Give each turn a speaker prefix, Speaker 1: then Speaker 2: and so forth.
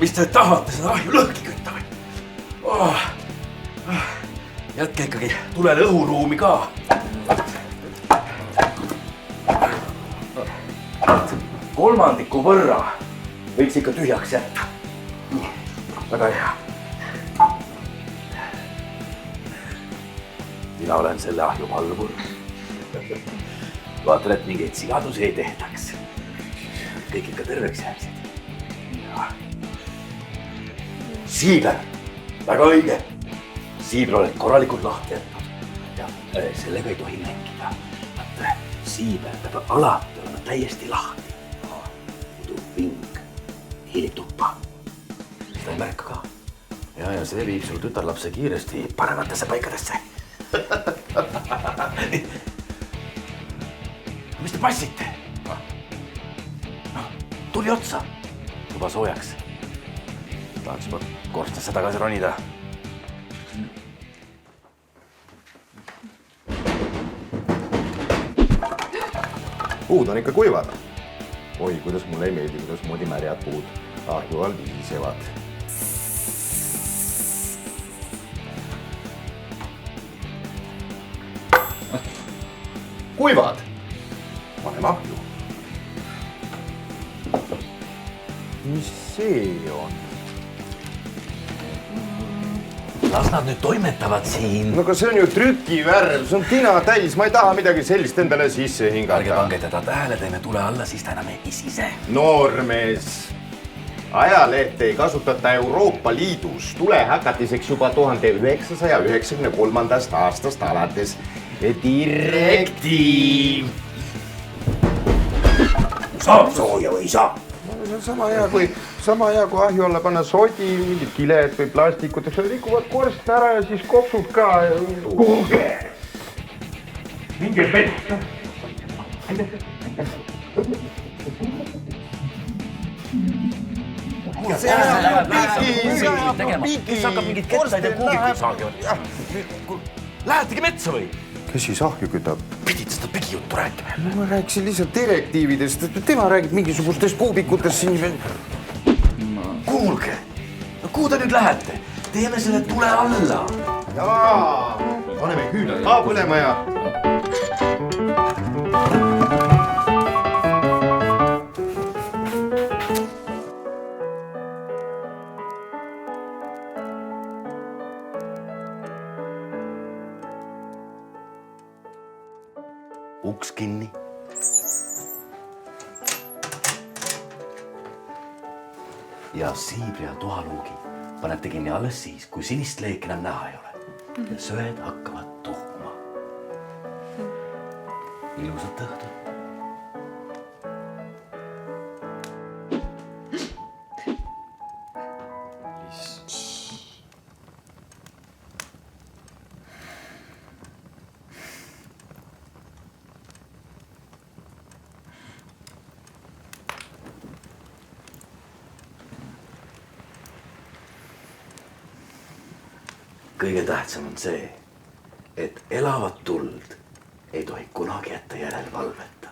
Speaker 1: Mis te tahate seda ahju lõhki kütta või? Jätke ikkagi tulele õhuruumi ka. Kolmandiku võrra võiks ikka tühjaks jätta. Väga hea. Mina olen selle ahju valvur. Vaatan, et mingeid sigadusi ei tehtaks. Kõik ikka terveks jääksid. Siibel, väga õige. Siibel oled korralikult lahti jätnud. Ja sellega ei tohi mängida. Siibel peab alati olema täiesti lahti. Muidu ving hiilib tuppa. Seda ei märka ka. Ja see viib sul tütarlapse kiiresti parematesse paikadesse. Mis te passite? Tuli otsa. Juba soojaks. Tahaks juba korstesse tagasi ronida.
Speaker 2: Puud on ikka kuivad. Oi, kuidas mulle ei meeldi, kuidas moodi märjad puud ahju all viisevad. Kuivad! Paneme ahju. Mis see on?
Speaker 1: Las nad nüüd toimetavad siin.
Speaker 2: No aga see on ju trükivärv, see on tina täis, ma ei taha midagi sellist endale sisse hingata.
Speaker 1: Ärge pange teda tähele, teeme tule alla, siis ta enam ei isise.
Speaker 2: Noormees, ajalehte ei kasutata Euroopa Liidus tulehäkatiseks juba 1993. aastast alates. Direktiiv.
Speaker 1: Saab sooja või ei saa?
Speaker 2: See on sama hea, kui ahju alla panna sodi, mingid kiled või plastikud, eks rikuvad korst ära ja siis kopsud ka.
Speaker 1: Kuulge! Minge vett! Kes hakkab mingid ketsaid ja kuugikuid saagivad? Lähetegi metsa või?
Speaker 2: Kes siis ahju kütab?
Speaker 1: Pidid seda pigijuttu rääkima.
Speaker 2: Ma rääkisin lihtsalt direktiividest, tema räägib mingisugustest kuubikutest siin.
Speaker 1: Kuulge, kuhu te nüüd lähete? Teeme selle tule alla.
Speaker 2: Jaa, paneme küünlad ka põlema ja...
Speaker 1: Uks kinni. Ja siibri ja toaluugi panete kinni alles siis, kui sinist leeki enam näha ei ole. Ja söed hakkavad tuhma. Ilusat õhtut. Kõige tähtsam on see, et elavat tuld ei tohi kunagi jätta järelevalvet.